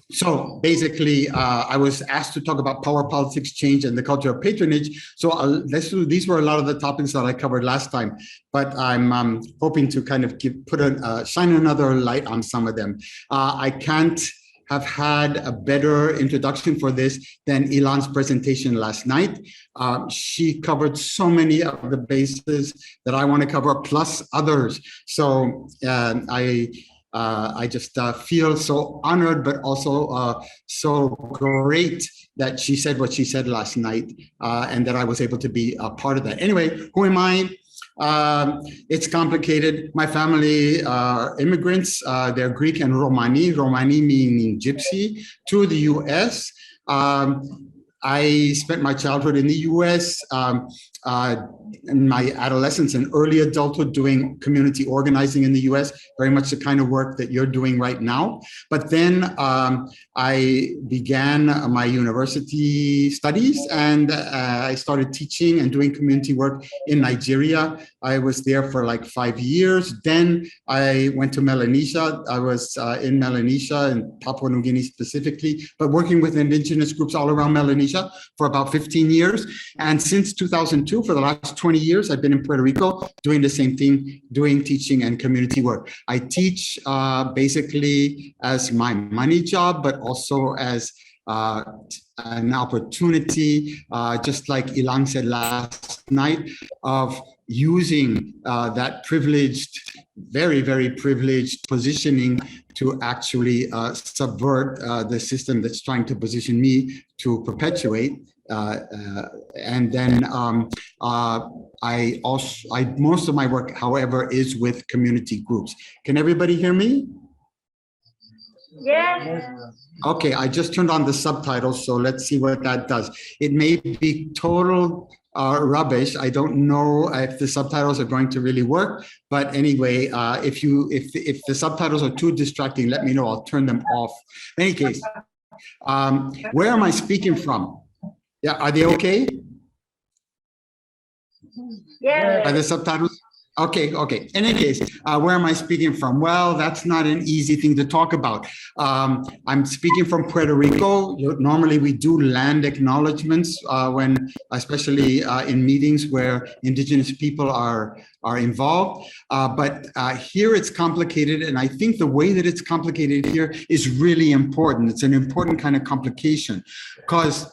So basically, I was asked to talk about power, politics, change, and the culture of patronage. So these were a lot of the topics that I covered last time, but I'm hoping to kind of shine another light on some of them. I can't have had a better introduction for this than Ilan's presentation last night. She covered so many of the bases that I want to cover, plus others. So I just feel so honored, but also so great that she said what she said last night, and that I was able to be a part of that. Anyway, who am I? It's complicated. My family are immigrants. They're Greek and Romani, Romani meaning gypsy, to the US. I spent my childhood in the US, in my adolescence and early adulthood doing community organizing in the US, very much the kind of work that you're doing right now. But then I began my university studies, and I started teaching and doing community work in Nigeria. I was there for like 5 years. Then I went to Melanesia. I was in Melanesia and Papua New Guinea specifically, but working with indigenous groups all around Melanesia for about 15 years. And since 2002, for the last 20 years, I've been in Puerto Rico doing the same thing, doing teaching and community work. I teach basically as my money job, but also as an opportunity, just like Ilan said last night, of using that privileged, very, very privileged positioning to actually subvert the system that's trying to position me to perpetuate. And then most of my work, however, is with community groups. Can everybody hear me? Yes. Okay, I just turned on the subtitles, so let's see what that does. It may be total rubbish. I don't know if the subtitles are going to really work, but anyway, if the subtitles are too distracting, let me know. I'll turn them off. In any case, where am I speaking from? Yeah, are they okay? Yeah. Are the subtitles? Okay. In any case, where am I speaking from? Well, that's not an easy thing to talk about. I'm speaking from Puerto Rico. Normally, we do land acknowledgements especially in meetings where indigenous people are involved. But here it's complicated, and I think the way that it's complicated here is really important. It's an important kind of complication, because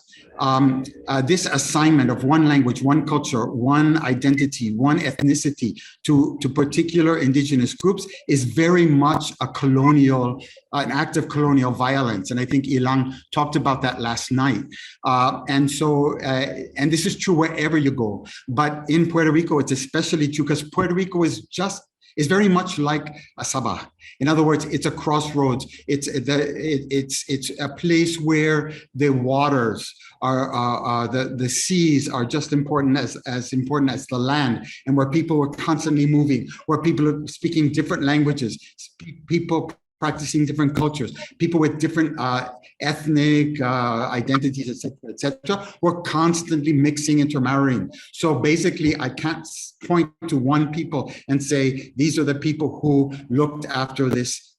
this assignment of one language, one culture, one identity, one ethnicity to particular indigenous groups is very much an act of colonial violence. And I think Ilan talked about that last night. And this is true wherever you go. But in Puerto Rico, it's especially true because Puerto Rico is very much like a Sabah. In other words, it's a crossroads. It's a place where the waters are the seas are just important as important as the land, and where people are constantly moving, where people are speaking different languages, people practicing different cultures, people with different ethnic identities, et cetera, we're constantly mixing, intermarrying. So basically, I can't point to one people and say, these are the people who looked after this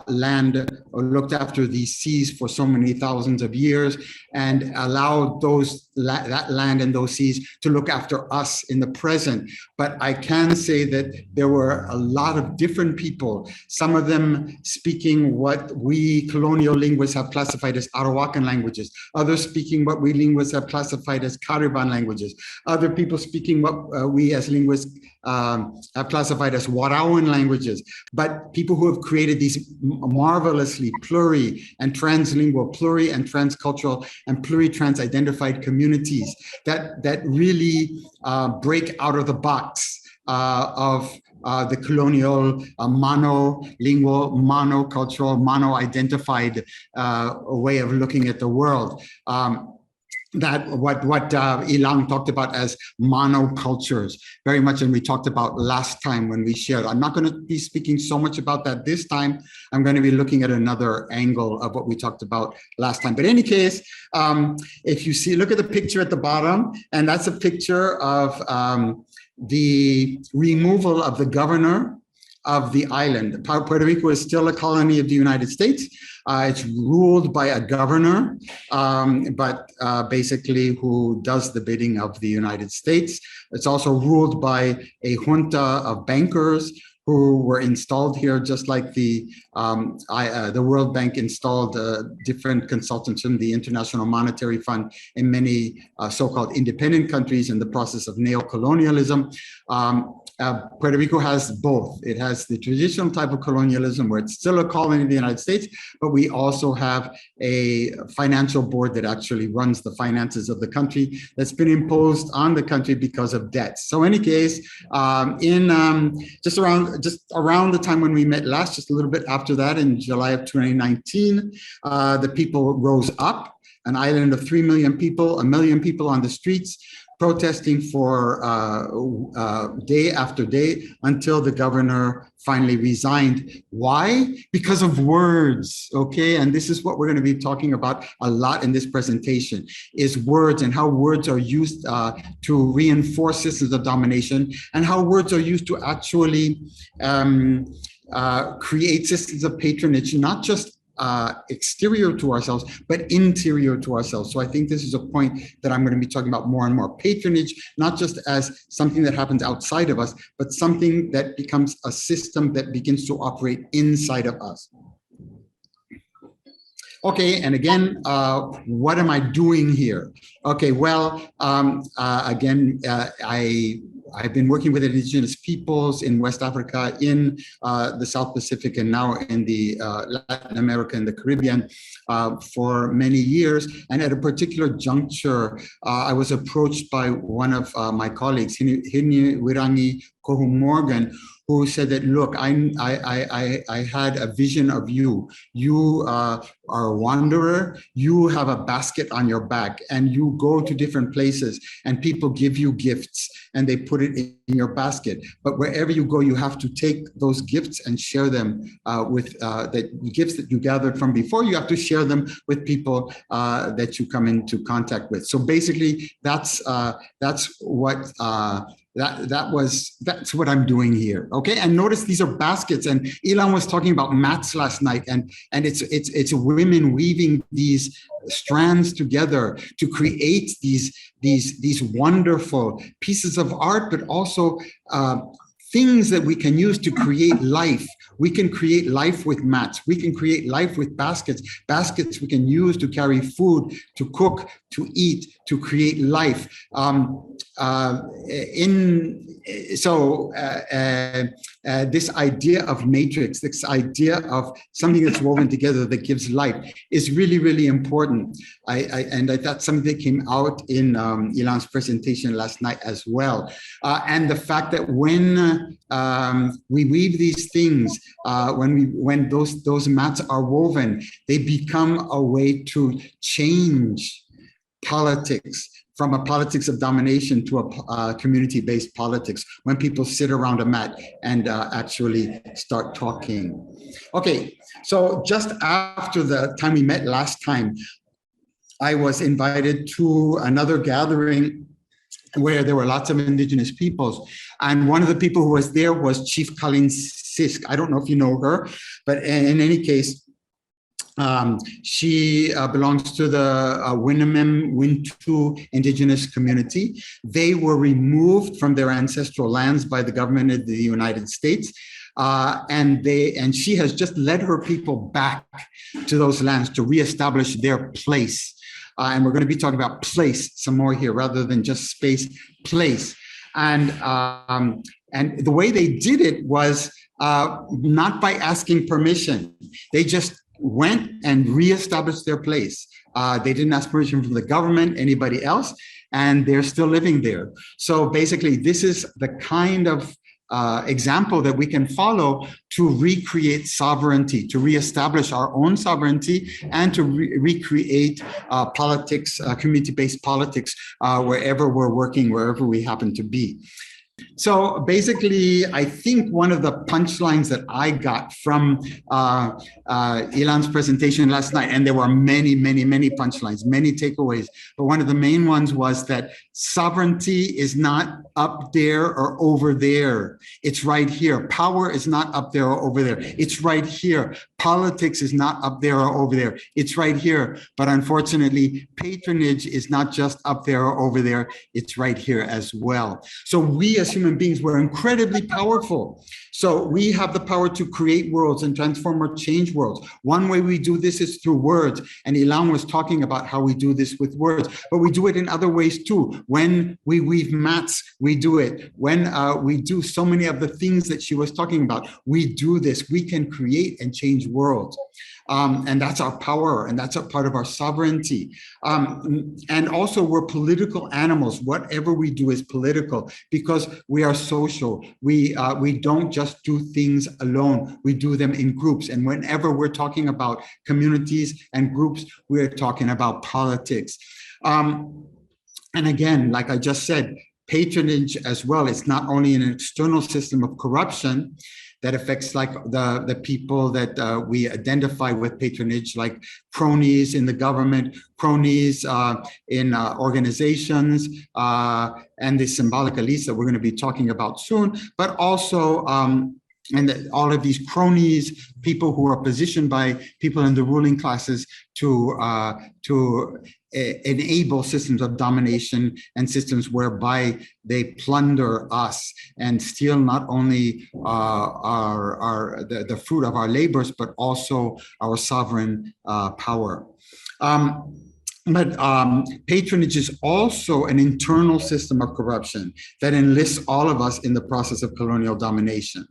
land or looked after these seas for so many thousands of years and allowed that land and those seas to look after us in the present. But I can say that there were a lot of different people, some of them speaking what we colonial linguists have classified as Arawakan languages, others speaking what we linguists have classified as Cariban languages, other people speaking what we as linguists have classified as Warauan languages, but people who have created these marvelously pluri and translingual, pluri and transcultural and pluri-trans-identified communities that really break out of the box of the colonial monolingual, monocultural, mono-identified way of looking at the world. that what Ilan talked about as monocultures, very much, and we talked about last time when we shared. I'm not going to be speaking so much about that this time. I'm going to be looking at another angle of what we talked about last time. But in any case, if you see, look at the picture at the bottom, and that's a picture of the removal of the governor of the island. Puerto Rico is still a colony of the United States. It's ruled by a governor, but basically who does the bidding of the United States. It's also ruled by a junta of bankers who were installed here, just like the World Bank installed different consultants from the International Monetary Fund in many so-called independent countries in the process of neocolonialism. Puerto Rico has both. It has the traditional type of colonialism where it's still a colony of the United States, but we also have a financial board that actually runs the finances of the country that's been imposed on the country because of debts. So in any case, just around the time when we met last, just a little bit after that, in July of 2019, the people rose up, an island of 3 million people, 1 million people on the streets, protesting for day after day until the governor finally resigned. Why? Because of words, okay? And this is what we're going to be talking about a lot in this presentation, is words and how words are used to reinforce systems of domination, and how words are used to actually create systems of patronage, not just exterior to ourselves, but interior to ourselves. So I think this is a point that I'm going to be talking about more and more. Patronage, not just as something that happens outside of us, but something that becomes a system that begins to operate inside of us. Okay, and again, what am I doing here? Okay, well, again, I've been working with indigenous peoples in West Africa, in the South Pacific, and now in the Latin America and the Caribbean for many years. And at a particular juncture, I was approached by one of my colleagues, Hini Wirangi Kohum Morgan, who said that, look, I had a vision of you. You are a wanderer. You have a basket on your back, and you go to different places, and people give you gifts, and they put it in your basket. But wherever you go, you have to take those gifts and share them with the gifts that you gathered from before. You have to share them with people that you come into contact with. So basically, that's what. That's what I'm doing here. Okay, and notice these are baskets, and Ilan was talking about mats last night, and it's women weaving these strands together to create these wonderful pieces of art, but also things that we can use to create life. We can create life with mats. We can create life with baskets. Baskets we can use to carry food, to cook, to eat, to create life. This idea of matrix, this idea of something that's woven together that gives life is really, really important. And that's something that came out in Ilan's presentation last night as well. And the fact that when we weave these things, when those mats are woven, they become a way to change politics, from a politics of domination to a community-based politics, when people sit around a mat and actually start talking. Okay, so just after the time we met last time, I was invited to another gathering where there were lots of indigenous peoples. And one of the people who was there was Chief Colleen Sisk. I don't know if you know her, but in any case, she belongs to the Winnemem Wintu indigenous community. They were removed from their ancestral lands by the government of the United States. And she has just led her people back to those lands to reestablish their place. And we're going to be talking about place some more here, rather than just space, place. And the way they did it was not by asking permission. They just went and reestablished their place. They didn't ask permission from the government, anybody else, and they're still living there. So basically, this is the kind of example that we can follow to recreate sovereignty, to reestablish our own sovereignty, and to recreate politics, community-based politics, wherever we're working, wherever we happen to be. So basically, I think one of the punchlines that I got from Ilan's presentation last night, and there were many, many, many punchlines, many takeaways, but one of the main ones was that sovereignty is not up there or over there. It's right here. Power is not up there or over there. It's right here. Politics is not up there or over there. It's right here. But unfortunately, patronage is not just up there or over there. It's right here as well. So we as human beings, we're incredibly powerful. So we have the power to create worlds and transform or change worlds. One way we do this is through words. And Ilan was talking about how we do this with words, but we do it in other ways too. When we weave mats, we do it. When we do so many of the things that she was talking about, we do this. We can create and change worlds. And that's our power, and that's a part of our sovereignty. And also, we're political animals. Whatever we do is political because we are social. We don't just do things alone. We do them in groups. And whenever we're talking about communities and groups, we're talking about politics. And again, like I just said, patronage as well. It's not only an external system of corruption that affects like the people that we identify with patronage, like cronies in the government, cronies in organizations, and the symbolic elites that we're going to be talking about soon, but also and all of these cronies, people who are positioned by people in the ruling classes to enable systems of domination and systems whereby they plunder us and steal not only the fruit of our labors, but also our sovereign power. But patronage is also an internal system of corruption that enlists all of us in the process of colonial domination.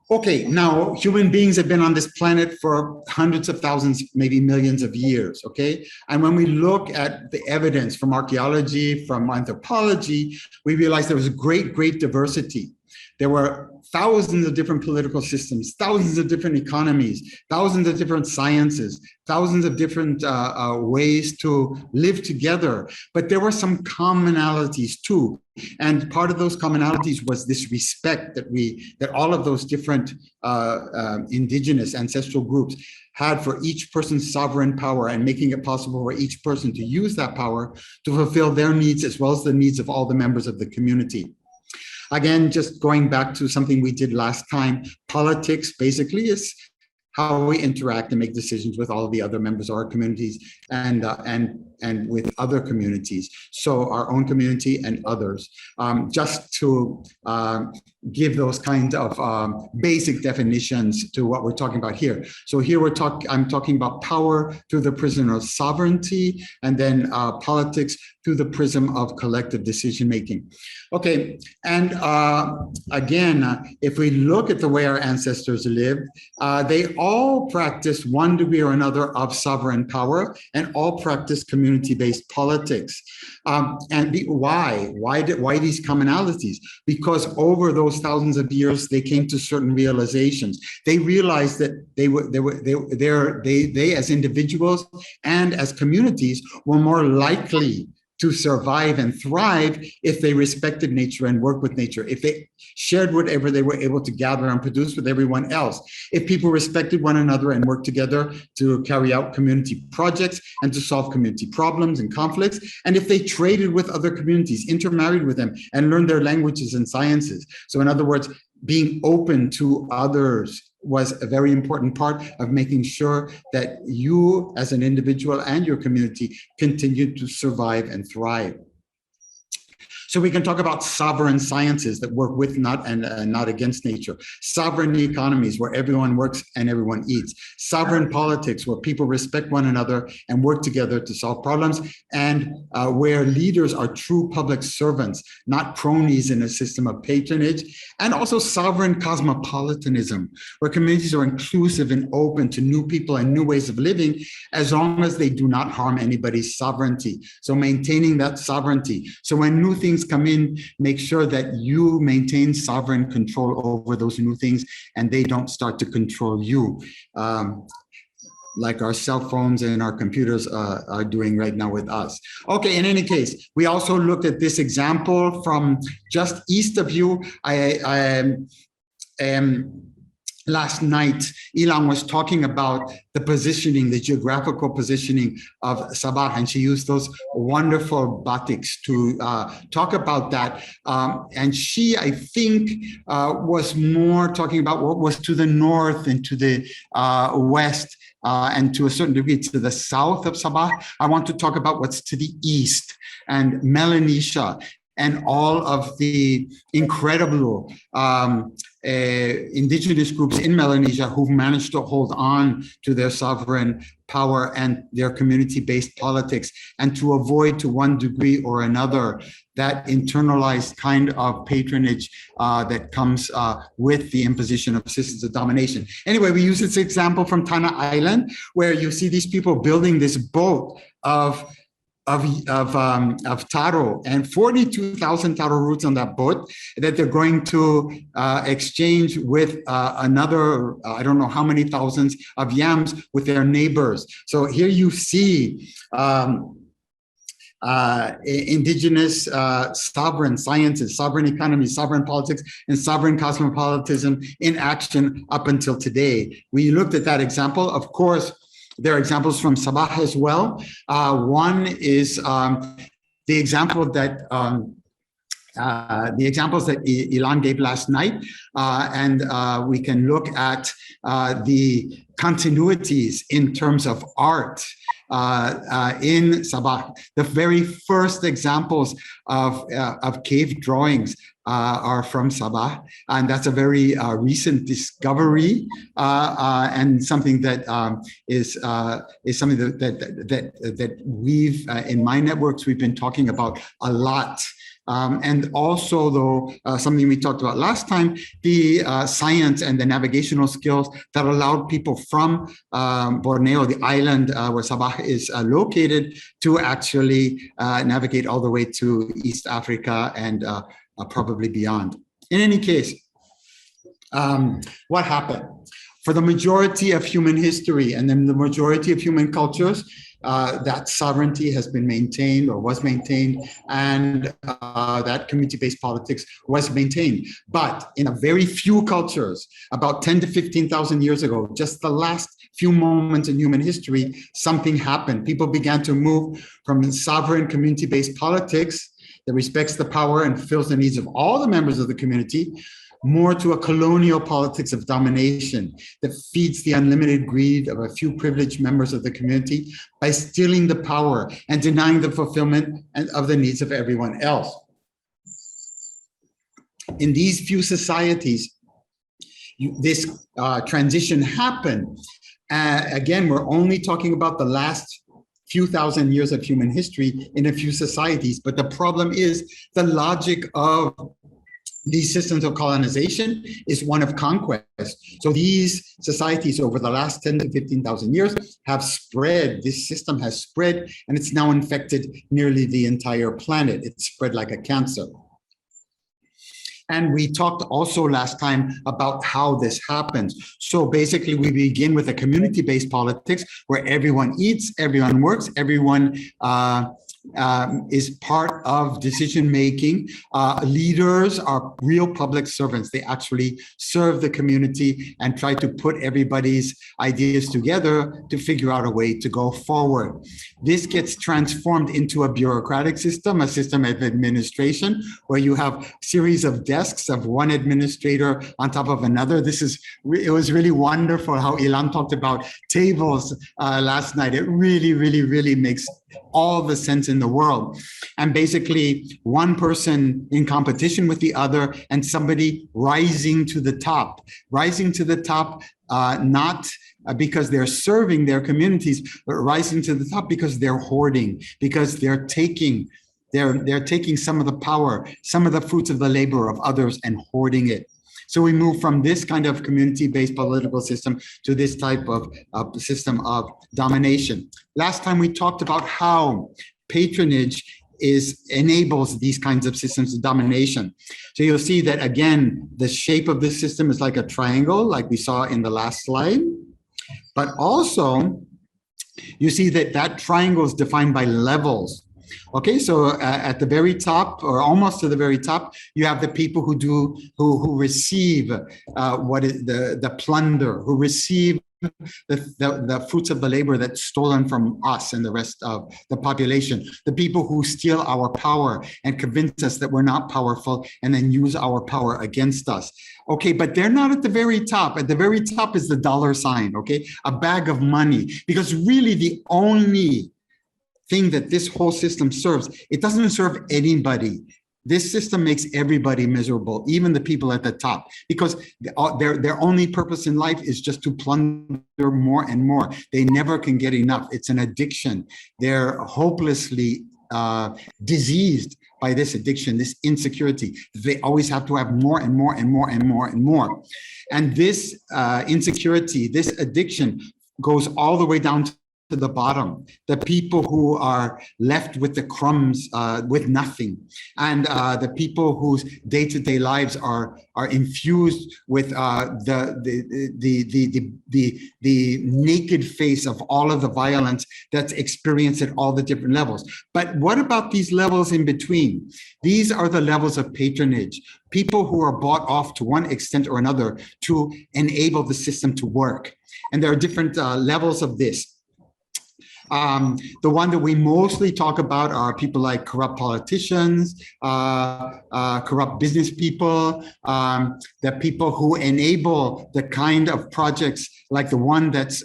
Okay, now human beings have been on this planet for hundreds of thousands, maybe millions of years, okay? And when we look at the evidence from archaeology, from anthropology, we realize there was a great, great diversity. There were thousands of different political systems, thousands of different economies, thousands of different sciences, thousands of different ways to live together. But there were some commonalities too. And part of those commonalities was this respect that all of those different indigenous ancestral groups had for each person's sovereign power, and making it possible for each person to use that power to fulfill their needs as well as the needs of all the members of the community. Again, just going back to something we did last time, politics basically is how we interact and make decisions with all of the other members of our communities and with other communities. So our own community and others, just to give those kind of basic definitions to what we're talking about here. So here I'm talking about power through the prism of sovereignty, and then politics through the prism of collective decision making. Okay, and again, if we look at the way our ancestors lived, they all practiced one degree or another of sovereign power, and all practiced community-based politics. Why these commonalities? Because over those thousands of years, they came to certain realizations. They realized that they as individuals and as communities were more likely to survive and thrive if they respected nature and worked with nature, if they shared whatever they were able to gather and produce with everyone else, if people respected one another and worked together to carry out community projects and to solve community problems and conflicts, and if they traded with other communities, intermarried with them, and learned their languages and sciences. So in other words, being open to others was a very important part of making sure that you as an individual and your community continue to survive and thrive. So we can talk about sovereign sciences that work with not against nature. Sovereign economies where everyone works and everyone eats. Sovereign politics where people respect one another and work together to solve problems, and where leaders are true public servants, not cronies in a system of patronage. And also sovereign cosmopolitanism, where communities are inclusive and open to new people and new ways of living, as long as they do not harm anybody's sovereignty. So maintaining that sovereignty. So when new things things come in, make sure that you maintain sovereign control over those new things and they don't start to control you. Like our cell phones and our computers are doing right now with us. Okay, in any case, we also looked at this example from just east of you. Last night, Ilan was talking about the positioning, the geographical positioning of Sabah, and she used those wonderful batiks to talk about that. And she, I think, was more talking about what was to the north and to the west, and to a certain degree to the south of Sabah. I want to talk about what's to the east and Melanesia and all of the incredible indigenous groups in Melanesia who've managed to hold on to their sovereign power and their community-based politics, and to avoid, to one degree or another, that internalized kind of patronage that comes with the imposition of systems of domination. Anyway, we use this example from Tana Island, where you see these people building this boat of taro, and 42,000 taro roots on that boat that they're going to exchange with another, I don't know how many thousands of yams with their neighbors. So here you see indigenous sovereign sciences, sovereign economy, sovereign politics, and sovereign cosmopolitanism in action up until today. We looked at that example. Of course, there are examples from Sabah as well. One is the example that the examples that Ilan gave last night, and we can look at the continuities in terms of art in Sabah. The very first examples of cave drawings are from Sabah, and that's a very recent discovery, and something that is something that we've in my networks we've been talking about a lot. And also, though, something we talked about last time, the science and the navigational skills that allowed people from Borneo, the island where Sabah is located, to actually navigate all the way to East Africa and probably beyond. In any case, what happened? For the majority of human history and then the majority of human cultures, that sovereignty has been maintained or was maintained, and that community-based politics was maintained. But in a very few cultures, about 10 to 15,000 years ago, just the last few moments in human history, something happened. People began to move from sovereign community-based politics that respects the power and fulfills the needs of all the members of the community, more to a colonial politics of domination that feeds the unlimited greed of a few privileged members of the community by stealing the power and denying the fulfillment of the needs of everyone else. In these few societies, this transition happened. Again, we're only talking about the last few thousand years of human history in a few societies, but the problem is the logic of these systems of colonization is one of conquest. So these societies over the last 10 to 15,000 years have spread. This system has spread, and it's now infected nearly the entire planet. It's spread like a cancer. And we talked also last time about how this happens. So basically, we begin with a community-based politics where everyone eats, everyone works, everyone is part of decision-making. Leaders are real public servants. They actually serve the community and try to put everybody's ideas together to figure out a way to go forward. This gets transformed into a bureaucratic system, a system of administration, where you have a series of desks of one administrator on top of another. It was really wonderful how Ilan talked about tables last night. It really makes all the sense in the world. And basically one person in competition with the other and somebody rising to the top, not because they're serving their communities, but rising to the top because they're hoarding, because they're taking some of the power, some of the fruits of the labor of others and hoarding it. So we move from this kind of community-based political system to this type of system of domination. Last time we talked about how patronage enables these kinds of systems of domination. So you'll see that, again, the shape of this system is like a triangle, like we saw in the last slide. But also, you see that that triangle is defined by levels. Okay, so at the very top, or almost to the very top, you have the people who receive what is the plunder, who receive the fruits of the labor that's stolen from us and the rest of the population, the people who steal our power and convince us that we're not powerful and then use our power against us. Okay, but they're not at the very top. At the very top is the dollar sign, okay, a bag of money, because really the only thing that this whole system serves, it doesn't serve anybody. This system makes everybody miserable, even the people at the top, because their only purpose in life is just to plunder more and more. They never can get enough. It's an addiction. They're hopelessly diseased by this addiction, this insecurity. They always have to have more and more and more and more and more. And this insecurity, this addiction goes all the way down to the bottom, the people who are left with the crumbs, with nothing, and the people whose day-to-day lives are infused with the naked face of all of the violence that's experienced at all the different levels. But what about these levels in between? These are the levels of patronage, people who are bought off to one extent or another to enable the system to work. And there are different levels of this. The one that we mostly talk about are people like corrupt politicians, corrupt business people, the people who enable the kind of projects like the one that's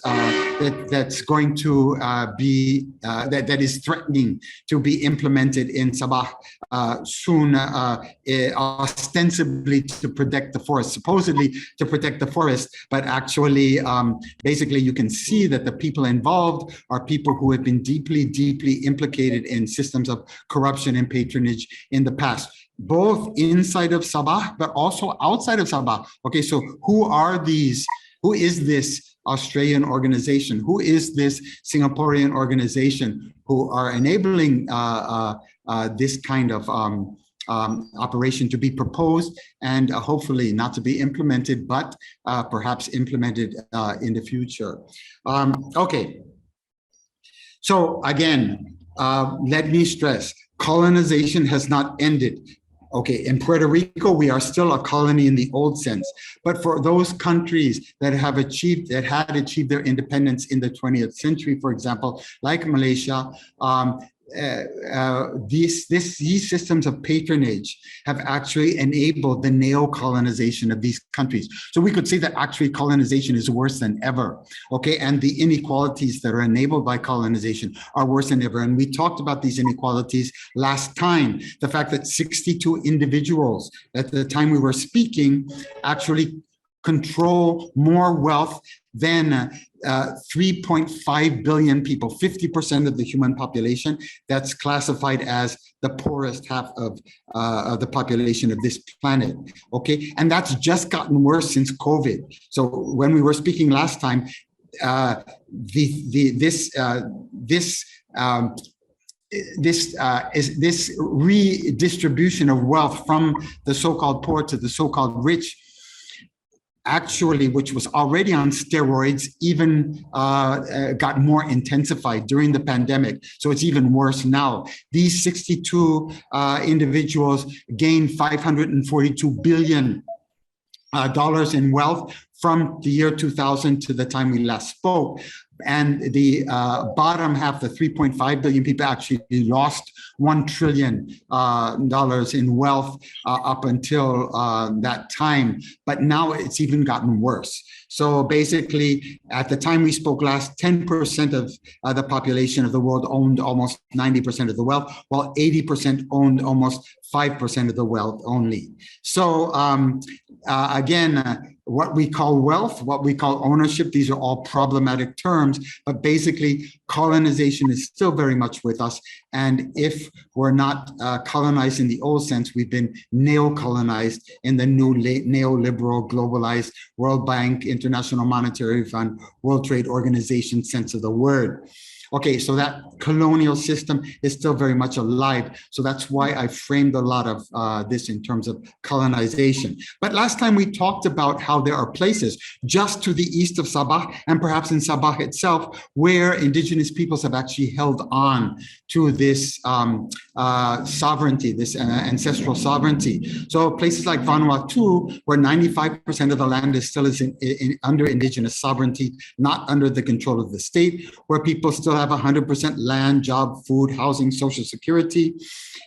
going to be that is threatening to be implemented in Sabah soon, ostensibly to protect the forest, supposedly to protect the forest, but actually, basically, you can see that the people involved are people who have been deeply, deeply implicated in systems of corruption and patronage in the past, both inside of Sabah, but also outside of Sabah. Okay, so who are these? Who is this Australian organization? Who is this Singaporean organization who are enabling this kind of operation to be proposed and hopefully not to be implemented, but perhaps implemented in the future? Okay. So again, let me stress, colonization has not ended. Okay, in Puerto Rico, we are still a colony in the old sense. But for those countries that had achieved their independence in the 20th century, for example, like Malaysia, these systems of patronage have actually enabled the neo-colonization of these countries. So we could say that actually colonization is worse than ever, okay? And the inequalities that are enabled by colonization are worse than ever. And we talked about these inequalities last time, the fact that 62 individuals at the time we were speaking actually control more wealth than 3.5 billion people, 50% of the human population. That's classified as the poorest half of the population of this planet. Okay, and that's just gotten worse since COVID. So when we were speaking last time, this redistribution of wealth from the so-called poor to the so-called rich, actually, which was already on steroids, even got more intensified during the pandemic. So it's even worse now. These 62 individuals gained $542 billion in wealth from the year 2000 to the time we last spoke. And the bottom half, the 3.5 billion people, actually lost $1 trillion in wealth up until that time. But now it's even gotten worse. So basically, at the time we spoke last, 10% of the population of the world owned almost 90% of the wealth, while 80% owned almost 5% of the wealth only. So again, what we call wealth, what we call ownership, these are all problematic terms, but basically colonization is still very much with us. And if we're not colonized in the old sense, we've been neo-colonized in the new neoliberal, globalized World Bank, International Monetary Fund, World Trade Organization sense of the word. Okay, so that colonial system is still very much alive. So that's why I framed a lot of this in terms of colonization. But last time we talked about how there are places just to the east of Sabah and perhaps in Sabah itself where indigenous peoples have actually held on to this sovereignty, this ancestral sovereignty. So places like Vanuatu, where 95% of the land is still under indigenous sovereignty, not under the control of the state, where people still have 100% land, job, food, housing, social security,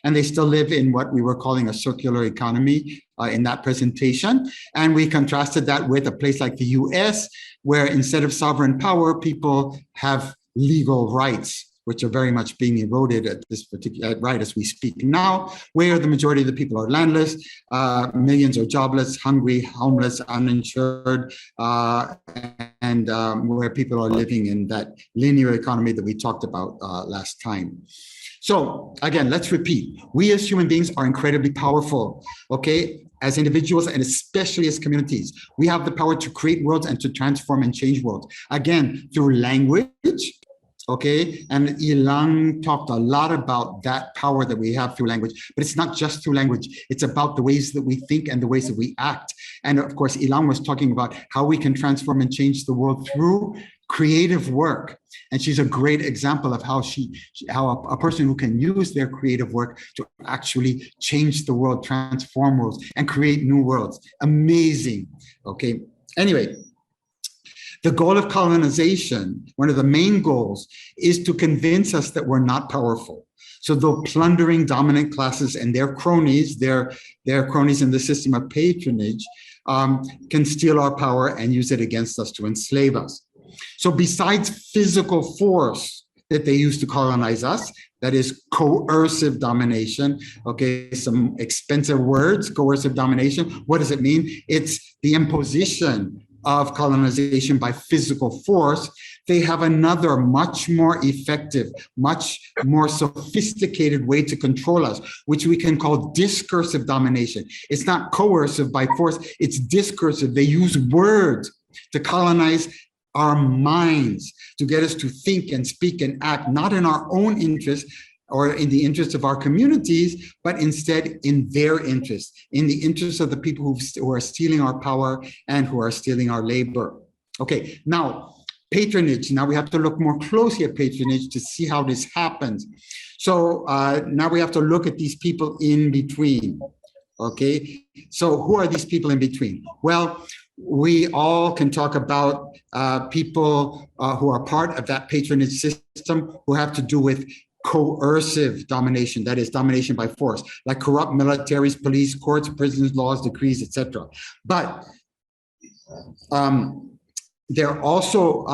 and they still live in what we were calling a circular economy in that presentation. And we contrasted that with a place like the US, where instead of sovereign power, people have legal rights, which are very much being eroded at this particular right as we speak now, where the majority of the people are landless, millions are jobless, hungry, homeless, uninsured, and where people are living in that linear economy that we talked about last time. So again, let's repeat. We as human beings are incredibly powerful, okay? As individuals and especially as communities, we have the power to create worlds and to transform and change worlds. Again, through language, okay, and Ilang talked a lot about that power that we have through language, but it's not just through language. It's about the ways that we think and the ways that we act. And of course, Ilang was talking about how we can transform and change the world through creative work. And she's a great example of how a person who can use their creative work to actually change the world, transform worlds, and create new worlds. Amazing, okay? Anyway, the goal of colonization, one of the main goals, is to convince us that we're not powerful. So though plundering dominant classes and their cronies, their cronies in the system of patronage, can steal our power and use it against us to enslave us. So besides physical force that they use to colonize us, that is coercive domination, okay, some expensive words, coercive domination. What does it mean? It's the imposition of colonization by physical force. They have another much more effective, much more sophisticated way to control us, which we can call discursive domination. It's not coercive by force, it's discursive. They use words to colonize our minds, to get us to think and speak and act, not in our own interest or in the interest of our communities, but instead in their interest, in the interest of the people who are stealing our power and who are stealing our labor. Okay, now patronage. Now we have to look more closely at patronage to see how this happens. So now we have to look at these people in between. Okay, so who are these people in between? Well, we all can talk about people who are part of that patronage system who have to do with coercive domination, that is domination by force, like corrupt militaries, police, courts, prisons, laws, decrees, etc. But there are also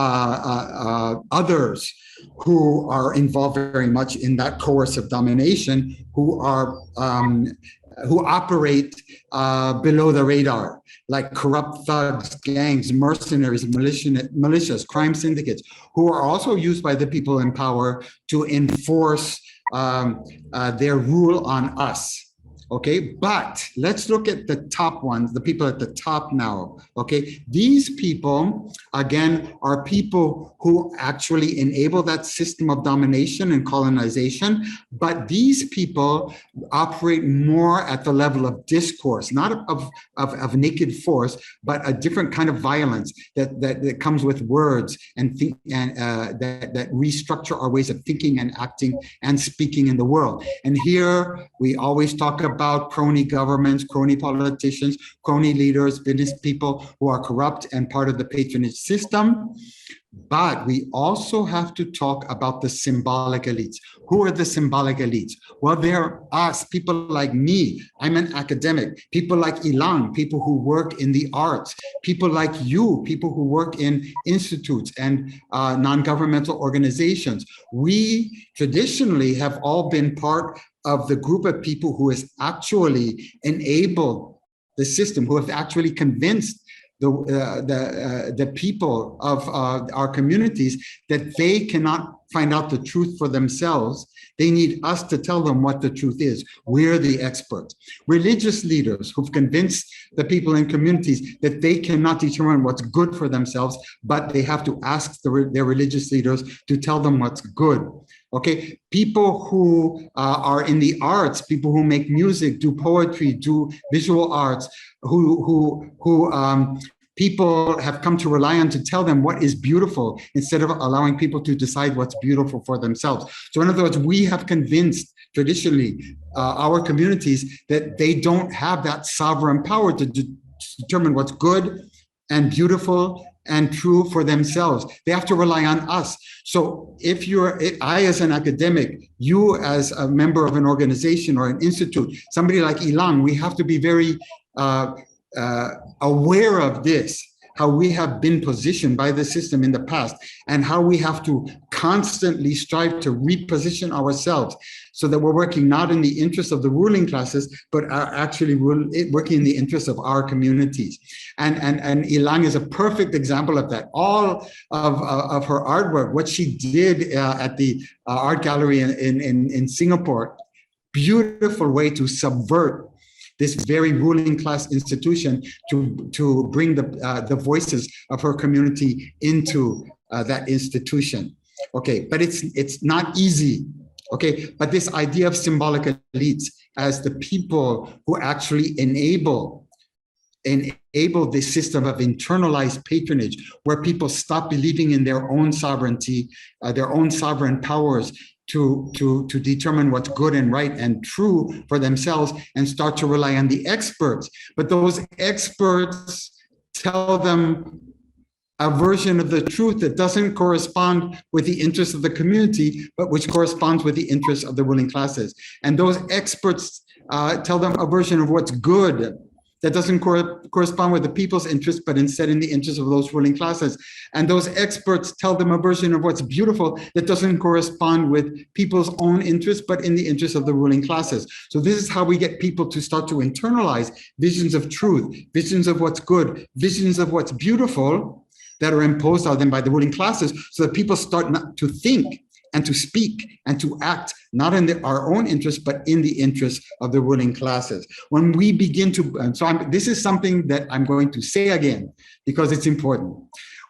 others who are involved very much in that coercive domination, who operate below the radar, like corrupt thugs, gangs, mercenaries, militias, crime syndicates, who are also used by the people in power to enforce their rule on us. Okay, but let's look at the top ones, the people at the top now. Okay, these people, again, are people who actually enable that system of domination and colonization, but these people operate more at the level of discourse, not of naked force, but a different kind of violence that comes with words and that restructure our ways of thinking and acting and speaking in the world. And here we always talk about crony governments, crony politicians, crony leaders, business people who are corrupt and part of the patronage system. But we also have to talk about the symbolic elites. Who are the symbolic elites? Well, they're us, people like me. I'm an academic. People like Ilang, people who work in the arts. People like you, people who work in institutes and non-governmental organizations. We traditionally have all been part of the group of people who has actually enabled the system, who have actually convinced the people of our communities that they cannot find out the truth for themselves. They need us to tell them what the truth is. We're the experts. Religious leaders who've convinced the people in communities that they cannot determine what's good for themselves, but they have to ask their religious leaders to tell them what's good. Okay, people who are in the arts, people who make music, do poetry, do visual arts, people have come to rely on to tell them what is beautiful instead of allowing people to decide what's beautiful for themselves. So in other words, we have convinced traditionally our communities that they don't have that sovereign power to determine what's good and beautiful and true for themselves. They have to rely on us. So if I as an academic, you as a member of an organization or an institute, somebody like Ilan, we have to be very aware of this, how we have been positioned by the system in the past, and how we have to constantly strive to reposition ourselves so that we're working not in the interest of the ruling classes, but are actually working in the interest of our communities. And Ilang is a perfect example of that. All of her artwork, what she did at the art gallery in Singapore, beautiful way to subvert this very ruling class institution to bring the voices of her community into that institution. Okay, but it's not easy. Okay, but this idea of symbolic elites as the people who actually enable this system of internalized patronage, where people stop believing in their own sovereignty, their own sovereign powers, to determine what's good and right and true for themselves, and start to rely on the experts. But those experts tell them a version of the truth that doesn't correspond with the interests of the community, but which corresponds with the interests of the ruling classes. And those experts tell them a version of what's good that doesn't correspond with the people's interests, but instead in the interests of those ruling classes. And those experts tell them a version of what's beautiful that doesn't correspond with people's own interests, but in the interests of the ruling classes. So this is how we get people to start to internalize visions of truth, visions of what's good, visions of what's beautiful that are imposed on them by the ruling classes, so that people start not to think and to speak and to act not in our own interests, but in the interests of the ruling classes. When we begin to, and so this is something that I'm going to say again, because it's important.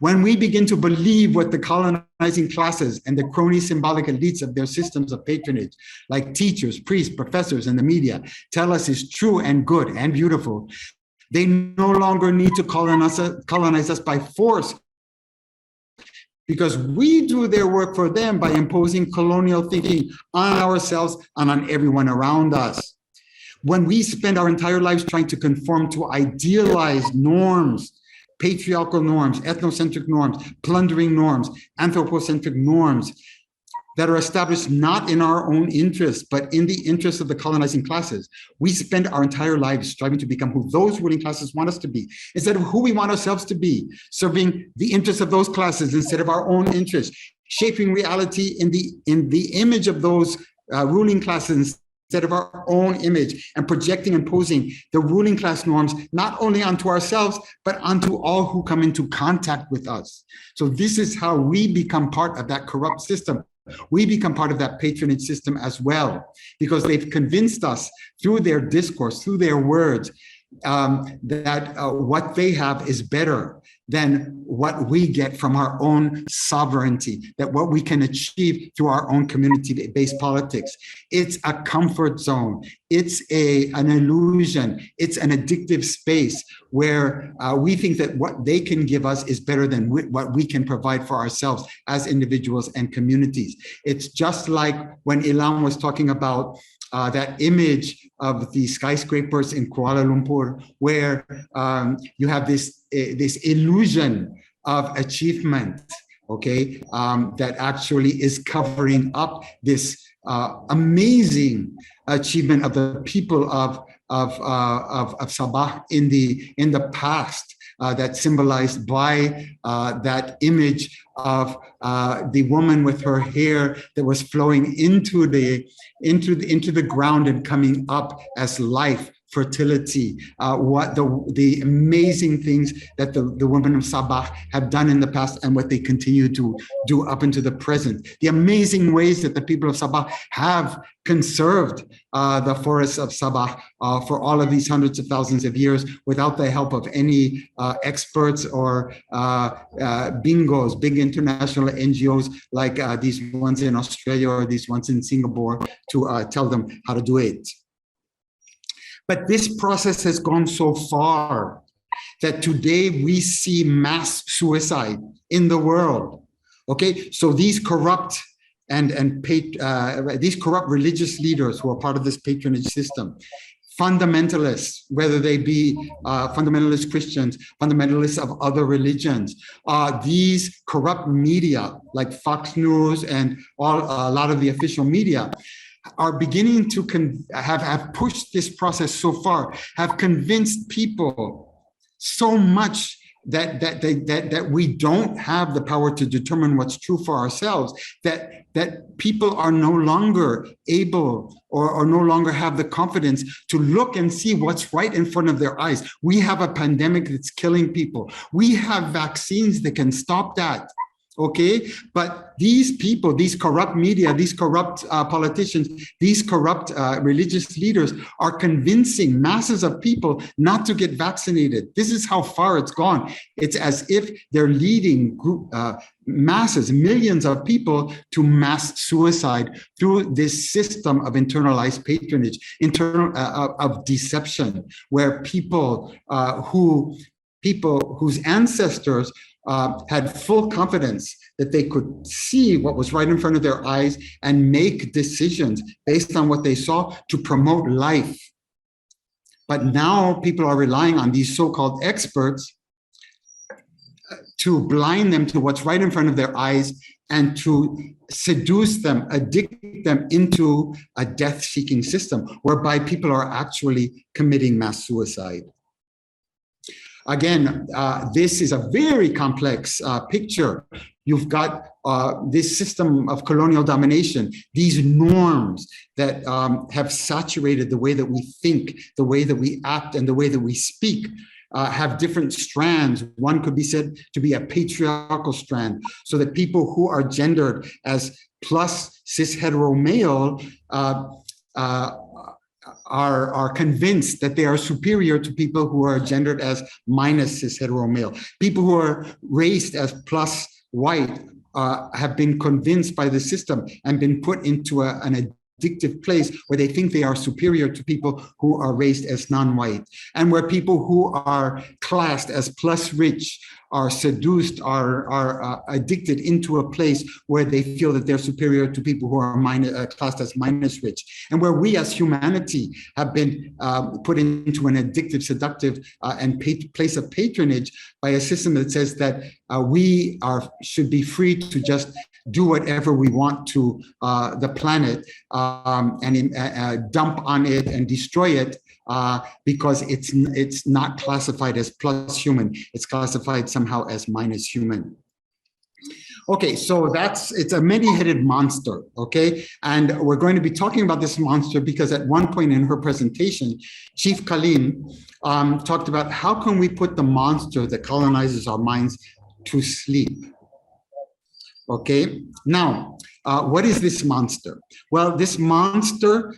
When we begin to believe what the colonizing classes and the crony symbolic elites of their systems of patronage, like teachers, priests, professors, and the media, tell us is true and good and beautiful, they no longer need to colonize us by force, because we do their work for them by imposing colonial thinking on ourselves and on everyone around us. When we spend our entire lives trying to conform to idealized norms, patriarchal norms, ethnocentric norms, plundering norms, anthropocentric norms that are established not in our own interests, but in the interests of the colonizing classes, we spend our entire lives striving to become who those ruling classes want us to be, instead of who we want ourselves to be, serving the interests of those classes instead of our own interests, shaping reality in the image of those ruling classes instead of our own image, and projecting and imposing the ruling class norms, not only onto ourselves, but onto all who come into contact with us. So this is how we become part of that corrupt system. We become part of that patronage system as well, because they've convinced us through their discourse, through their words, that what they have is better than what we get from our own sovereignty, that what we can achieve through our own community-based politics. It's a comfort zone. It's an illusion. It's an addictive space where we think that what they can give us is better than what we can provide for ourselves as individuals and communities. It's just like when Ilan was talking about that image of the skyscrapers in Kuala Lumpur, where you have this illusion of achievement, okay, that actually is covering up this amazing achievement of the people of Sabah in the past. That's symbolized by that image of the woman with her hair that was flowing into the ground and coming up as life fertility, what the amazing things that the women of Sabah have done in the past and what they continue to do up into the present. The amazing ways that the people of Sabah have conserved the forests of Sabah for all of these hundreds of thousands of years without the help of any experts or bingos, big international NGOs like these ones in Australia or these ones in Singapore to tell them how to do it. But this process has gone so far that today we see mass suicide in the world. Okay, so these corrupt these corrupt religious leaders who are part of this patronage system, fundamentalists, whether they be fundamentalist Christians, fundamentalists of other religions, these corrupt media like Fox News and a lot of the official media are beginning to have pushed this process so far, have convinced people so much that we don't have the power to determine what's true for ourselves, that people are no longer able or no longer have the confidence to look and see what's right in front of their eyes. We have a pandemic that's killing people. We have vaccines that can stop that. Okay, but these people, these corrupt media, these corrupt politicians, these corrupt religious leaders are convincing masses of people not to get vaccinated. This is how far it's gone. It's as if they're leading masses, millions of people to mass suicide through this system of internalized patronage, of deception, where people whose ancestors had full confidence that they could see what was right in front of their eyes and make decisions based on what they saw to promote life. But now people are relying on these so-called experts to blind them to what's right in front of their eyes and to seduce them, addict them into a death-seeking system whereby people are actually committing mass suicide. Again, this is a very complex picture. You've got this system of colonial domination, these norms that have saturated the way that we think, the way that we act, and the way that we speak. Have different strands. One could be said to be a patriarchal strand, so that people who are gendered as plus cis hetero male are convinced that they are superior to people who are gendered as minus cis hetero male. People who are raised as plus white have been convinced by the system and been put into an addictive place where they think they are superior to people who are raised as non-white, and where people who are classed as plus rich are seduced, are addicted into a place where they feel that they're superior to people who are classed as minus rich, and where we as humanity have been put into an addictive, seductive, and place of patronage by a system that says that we should be free to just do whatever we want to the planet and dump on it and destroy it because it's not classified as plus human. It's classified somehow as minus human. Okay, so it's a many-headed monster, okay? And we're going to be talking about this monster because at one point in her presentation, Chief Kalim talked about how can we put the monster that colonizes our minds to sleep. Okay, now, what is this monster? Well, this monster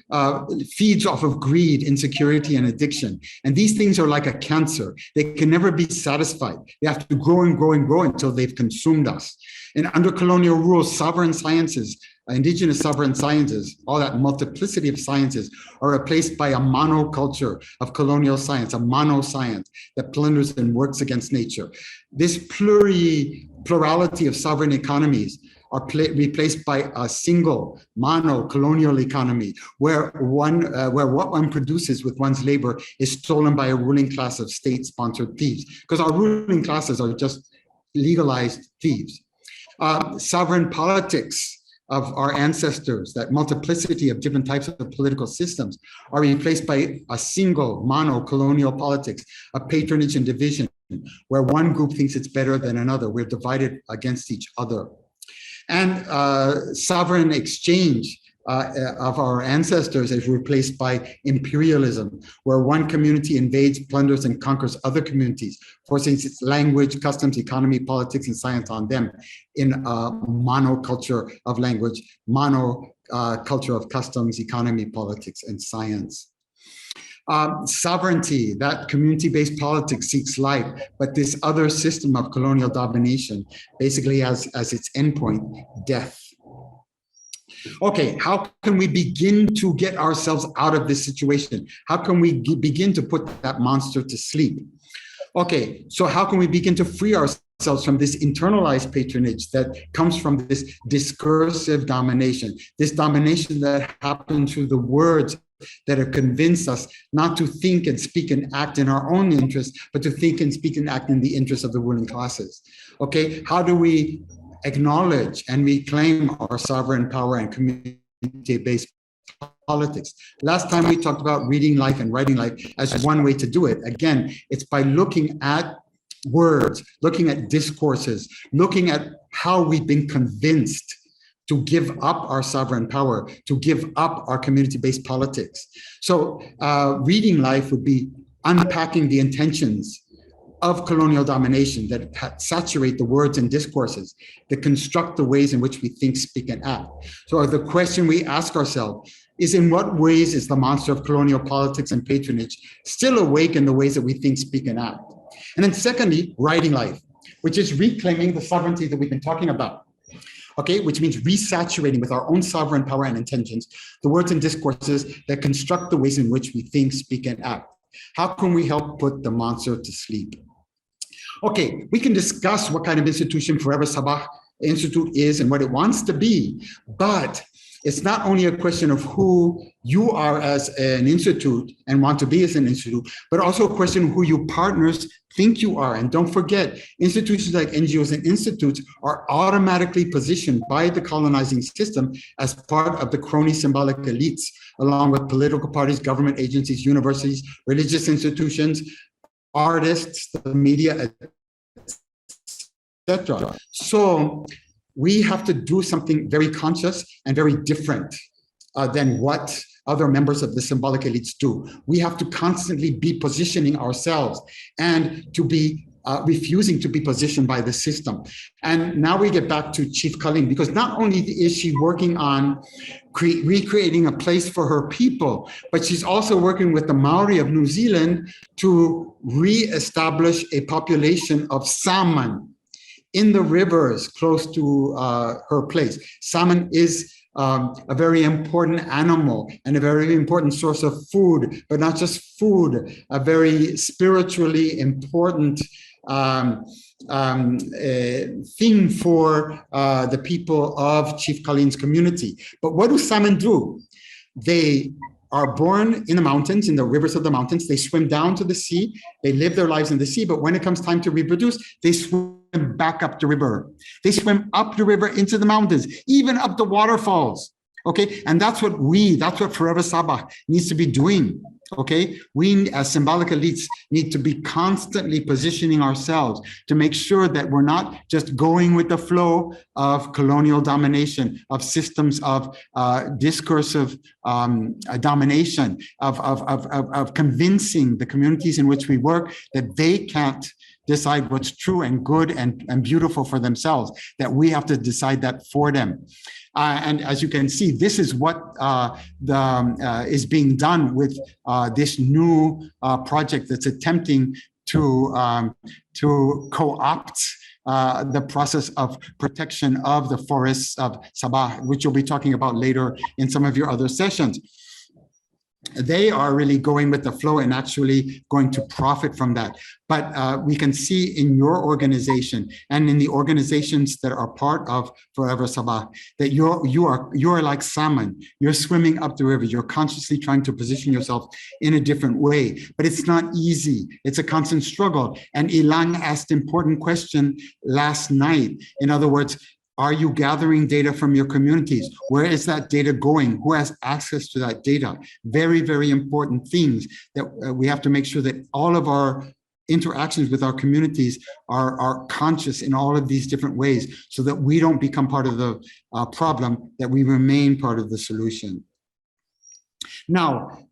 feeds off of greed, insecurity, and addiction. And these things are like a cancer. They can never be satisfied. They have to grow and grow and grow until they've consumed us. And under colonial rule, sovereign sciences, indigenous sovereign sciences, all that multiplicity of sciences are replaced by a monoculture of colonial science, a monoscience that plunders and works against nature. This plurality of sovereign economies are replaced by a single mono-colonial economy where what one produces with one's labor is stolen by a ruling class of state-sponsored thieves, because our ruling classes are just legalized thieves. Sovereign politics of our ancestors, that multiplicity of different types of political systems, are replaced by a single mono-colonial politics of patronage and division, where one group thinks it's better than another. We're divided against each other. And sovereign exchange of our ancestors is replaced by imperialism, where one community invades, plunders, and conquers other communities, forcing its language, customs, economy, politics, and science on them in a monoculture of language, culture of customs, economy, politics, and science. Sovereignty, that community-based politics seeks life, but this other system of colonial domination basically has as its endpoint death. Okay, how can we begin to get ourselves out of this situation? How can we begin to put that monster to sleep? Okay, so how can we begin to free ourselves from this internalized patronage that comes from this discursive domination, this domination that happens through the words that have convinced us not to think and speak and act in our own interest, but to think and speak and act in the interest of the ruling classes? Okay, how do we acknowledge and reclaim our sovereign power and community-based politics? Last time we talked about reading life and writing life as one way to do it. Again, it's by looking at words, looking at discourses, looking at how we've been convinced to give up our sovereign power, to give up our community-based politics. So reading life would be unpacking the intentions of colonial domination that saturate the words and discourses, that construct the ways in which we think, speak, and act. So the question we ask ourselves is, in what ways is the monster of colonial politics and patronage still awake in the ways that we think, speak, and act? And then secondly, writing life, which is reclaiming the sovereignty that we've been talking about. Okay, which means resaturating with our own sovereign power and intentions the words and discourses that construct the ways in which we think, speak, and act. How can we help put the monster to sleep? Okay, we can discuss what kind of institution Forever Sabah Institute is and what it wants to be, but it's not only a question of who you are as an institute and want to be as an institute, but also a question of who your partners think you are. And don't forget, institutions like NGOs and institutes are automatically positioned by the colonizing system as part of the crony symbolic elites, along with political parties, government agencies, universities, religious institutions, artists, the media, etc. So we have to do something very conscious and very different than what other members of the symbolic elites do. We have to constantly be positioning ourselves and to be refusing to be positioned by the system. And now we get back to Chief Colleen, because not only is she working on recreating a place for her people, but she's also working with the Maori of New Zealand to re-establish a population of salmon in the rivers close to her place. Salmon is a very important animal and a very important source of food, but not just food, a very spiritually important thing for the people of Chief Colleen's community. But what do salmon do? They are born in the mountains, in the rivers of the mountains. They swim down to the sea. They live their lives in the sea. But when it comes time to reproduce, they swim back up the river. They swim up the river into the mountains, even up the waterfalls. Okay, and that's what Forever Sabah needs to be doing. Okay, we as symbolic elites need to be constantly positioning ourselves to make sure that we're not just going with the flow of colonial domination, of systems of discursive domination, of convincing the communities in which we work that they can't decide what's true and good and beautiful for themselves, that we have to decide that for them. And as you can see, this is what is being done with this new project that's attempting to co-opt the process of protection of the forests of Sabah, which you'll be talking about later in some of your other sessions. They are really going with the flow and actually going to profit from that. But we can see in your organization and in the organizations that are part of Forever Sabah that you are like salmon. You're swimming up the river. You're consciously trying to position yourself in a different way. But it's not easy. It's a constant struggle. And Ilang asked an important question last night. In other words, are you gathering data from your communities? Where is that data going? Who has access to that data? Very, very important things that we have to make sure that all of our interactions with our communities are conscious in all of these different ways, so that we don't become part of the problem, that we remain part of the solution. Now,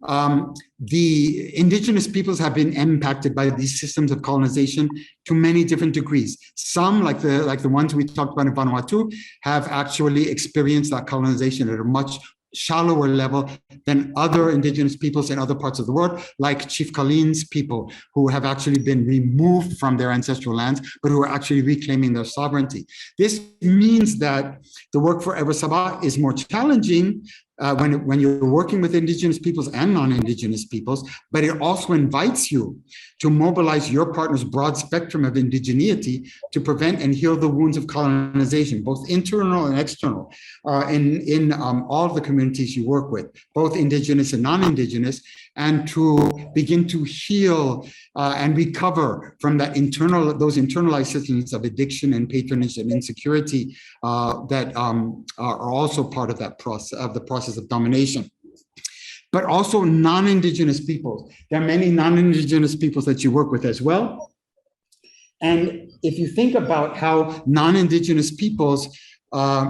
the indigenous peoples have been impacted by these systems of colonization to many different degrees. Some, like the ones we talked about in Vanuatu, have actually experienced that colonization at a much shallower level than other indigenous peoples in other parts of the world, like Chief Kaline's people, who have actually been removed from their ancestral lands, but who are actually reclaiming their sovereignty. This means that the work for Ewa Sabah is more challenging when you're working with indigenous peoples and non-indigenous peoples, but it also invites you to mobilize your partner's broad spectrum of indigeneity to prevent and heal the wounds of colonization, both internal and external, in all of the communities you work with, both indigenous and non-indigenous, and to begin to heal and recover from those internalized systems of addiction and patronage and insecurity that are also part of that process, of the process of domination. But also non-indigenous peoples. There are many non-indigenous peoples that you work with as well. And if you think about how non-indigenous peoples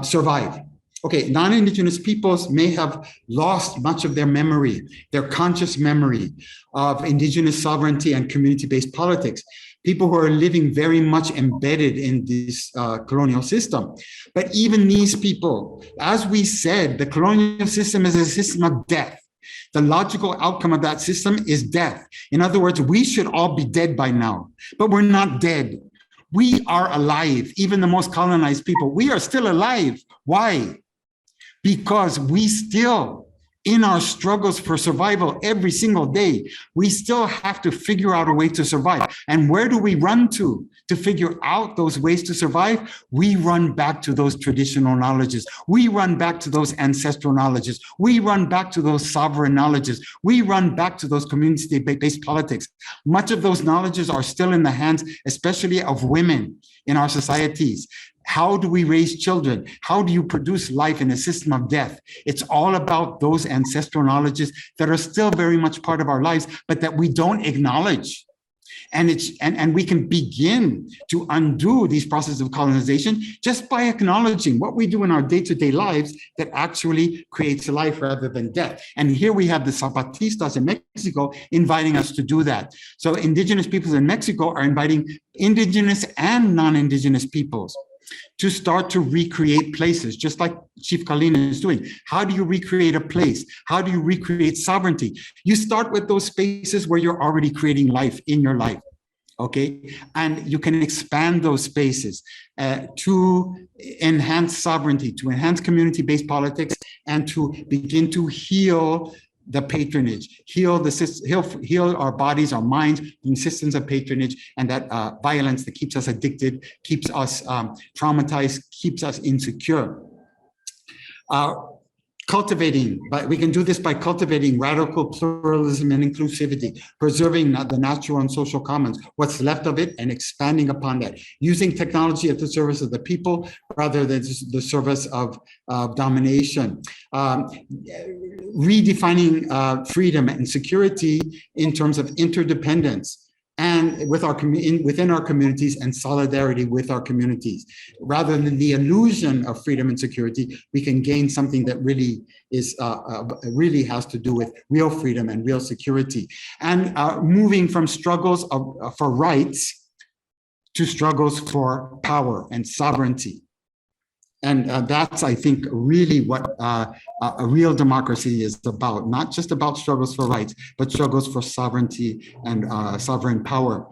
survive, okay, non-indigenous peoples may have lost much of their memory, their conscious memory of indigenous sovereignty and community-based politics. People who are living very much embedded in this colonial system. But even these people, as we said, the colonial system is a system of death. The logical outcome of that system is death. In other words, we should all be dead by now, but we're not dead. We are alive, even the most colonized people. We are still alive. Why? Because we still, in our struggles for survival every single day, we still have to figure out a way to survive. And where do we run to figure out those ways to survive? We run back to those traditional knowledges. We run back to those ancestral knowledges. We run back to those sovereign knowledges. We run back to those community-based politics. Much of those knowledges are still in the hands, especially of women in our societies. How do we raise children? How do you produce life in a system of death? It's all about those ancestral knowledges that are still very much part of our lives, but that we don't acknowledge. And we can begin to undo these processes of colonization just by acknowledging what we do in our day-to-day lives that actually creates life rather than death. And here we have the Zapatistas in Mexico inviting us to do that. So indigenous peoples in Mexico are inviting indigenous and non-indigenous peoples to start to recreate places, just like Chief Kaline is doing. How do you recreate a place? How do you recreate sovereignty? You start with those spaces where you're already creating life in your life, okay? And you can expand those spaces to enhance sovereignty, to enhance community-based politics, and to begin to heal the patronage, heal our bodies, our minds from systems of patronage and that violence that keeps us addicted, keeps us traumatized, keeps us insecure. But we can do this by cultivating radical pluralism and inclusivity, preserving the natural and social commons, what's left of it, and expanding upon that, using technology at the service of the people rather than the service of domination, redefining freedom and security in terms of interdependence, and within our communities and solidarity with our communities. Rather than the illusion of freedom and security, we can gain something that really is really has to do with real freedom and real security. And moving from struggles for rights to struggles for power and sovereignty. And that's, I think, really what a real democracy is about, not just about struggles for rights, but struggles for sovereignty and sovereign power.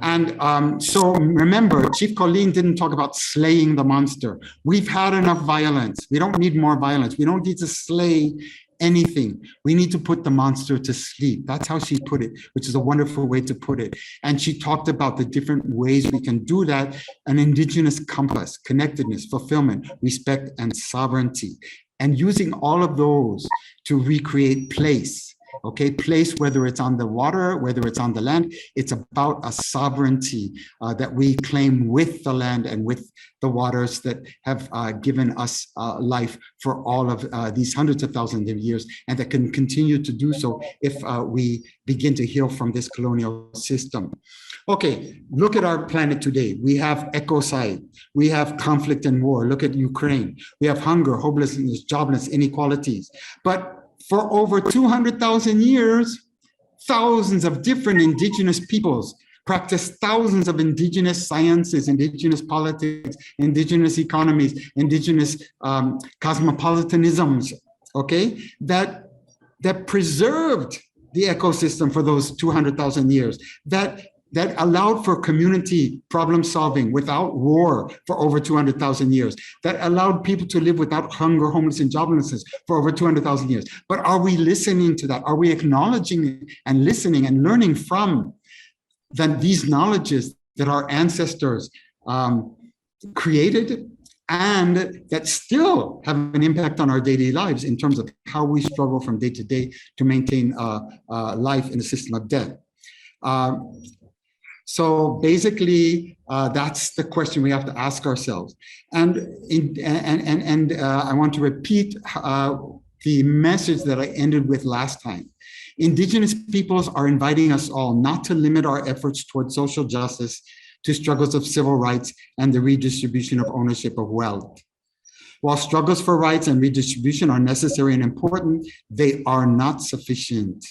And so remember, Chief Kaline didn't talk about slaying the monster. We've had enough violence. We don't need more violence. We don't need to slay anything. We need to put the monster to sleep. That's how she put it, which is a wonderful way to put it. And she talked about the different ways we can do that: an indigenous compass, connectedness, fulfillment, respect, and sovereignty. And using all of those to recreate place. Okay, place, whether it's on the water, whether it's on the land, it's about a sovereignty that we claim with the land and with the waters that have given us life for all of these hundreds of thousands of years, and that can continue to do so if we begin to heal from this colonial system. Okay, look at our planet today. We have ecocide. We have conflict and war. Look at Ukraine. We have hunger, hopelessness, joblessness, inequalities. But for over 200,000 years, thousands of different indigenous peoples practice thousands of indigenous sciences, indigenous politics, indigenous economies, indigenous cosmopolitanisms, okay, that preserved the ecosystem for those 200,000 years, that allowed for community problem solving without war for over 200,000 years, that allowed people to live without hunger, homelessness, and joblessness for over 200,000 years. But are we listening to that? Are we acknowledging and listening and learning from these knowledges that our ancestors created and that still have an impact on our daily lives in terms of how we struggle from day to day to maintain life in a system of death? So basically, that's the question we have to ask ourselves. And I want to repeat the message that I ended with last time. Indigenous peoples are inviting us all not to limit our efforts towards social justice to struggles of civil rights and the redistribution of ownership of wealth. While struggles for rights and redistribution are necessary and important, they are not sufficient.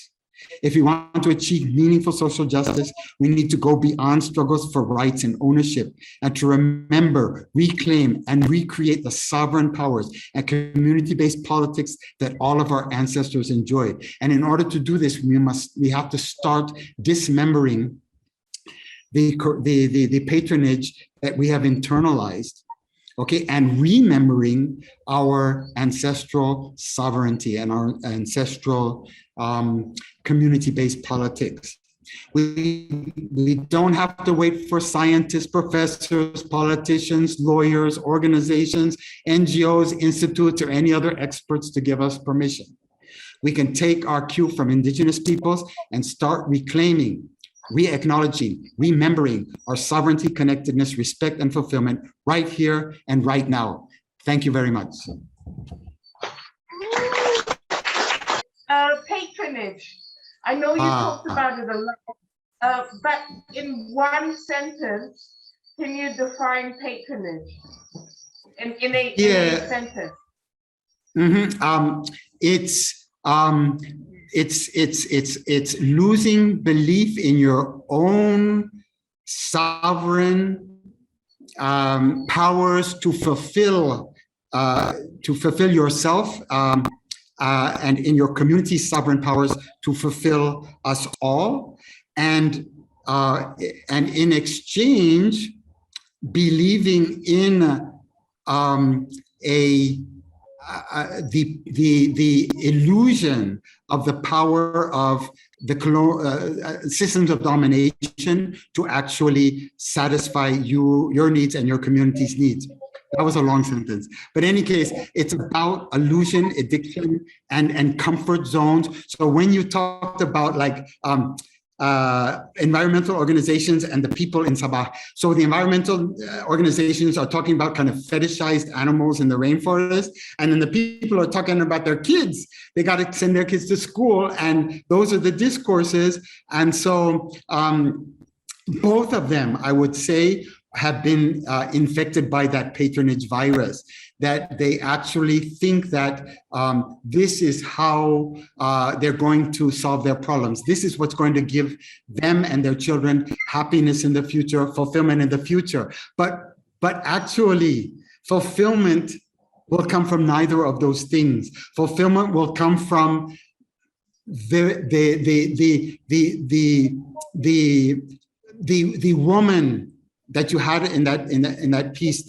If we want to achieve meaningful social justice, we need to go beyond struggles for rights and ownership and to remember, reclaim, and recreate the sovereign powers and community-based politics that all of our ancestors enjoyed. And in order to do this, we have to start dismembering the patronage that we have internalized, okay, and remembering our ancestral sovereignty and our ancestral community-based politics. We don't have to wait for scientists, professors, politicians, lawyers, organizations, NGOs, institutes, or any other experts to give us permission. We can take our cue from indigenous peoples and start reclaiming, re-acknowledging, remembering our sovereignty, connectedness, respect, and fulfillment right here and right now. Thank you very much. Patronage. I know you talked about it a lot, but in one sentence, can you define patronage in a sentence? Mm-hmm. It's losing belief in your own sovereign powers to fulfill yourself. And in your community sovereign powers to fulfill us all, and in exchange, believing in the illusion of the power of the systems of domination to actually satisfy your needs and your community's needs. That was a long sentence. But in any case, it's about illusion, addiction, and comfort zones. So when you talked about like environmental organizations and the people in Sabah, so the environmental organizations are talking about kind of fetishized animals in the rainforest, and then the people are talking about their kids. They got to send their kids to school, and those are the discourses. And so both of them, I would say, have been infected by that patronage virus, that they actually think that this is how they're going to solve their problems. This is what's going to give them and their children happiness in the future, fulfillment in the future. But actually, fulfillment will come from neither of those things. Fulfillment will come from the woman that you had in that piece,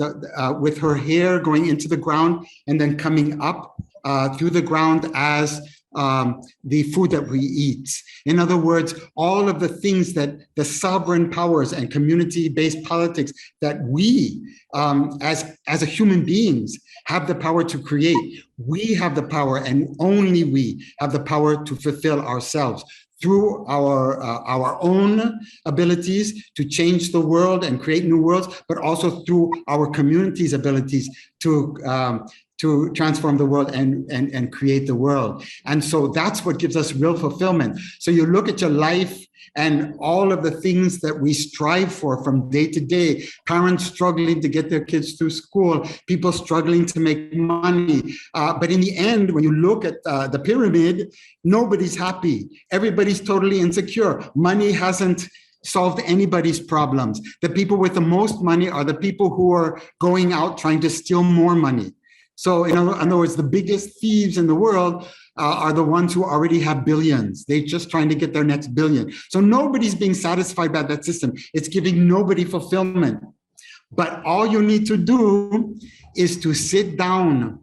with her hair going into the ground and then coming up through the ground as the food that we eat. In other words, all of the things that the sovereign powers and community-based politics that we, as a human beings, have the power to create. We have the power, and only we have the power to fulfill ourselves through our own abilities to change the world and create new worlds, but also through our community's abilities to to transform the world and create the world. And so that's what gives us real fulfillment. So you look at your life and all of the things that we strive for from day to day, parents struggling to get their kids through school, people struggling to make money. But in the end, when you look at the pyramid, nobody's happy. Everybody's totally insecure. Money hasn't solved anybody's problems. The people with the most money are the people who are going out trying to steal more money. So in other words, the biggest thieves in the world are the ones who already have billions. They're just trying to get their next billion. So nobody's being satisfied by that system. It's giving nobody fulfillment. But all you need to do is to sit down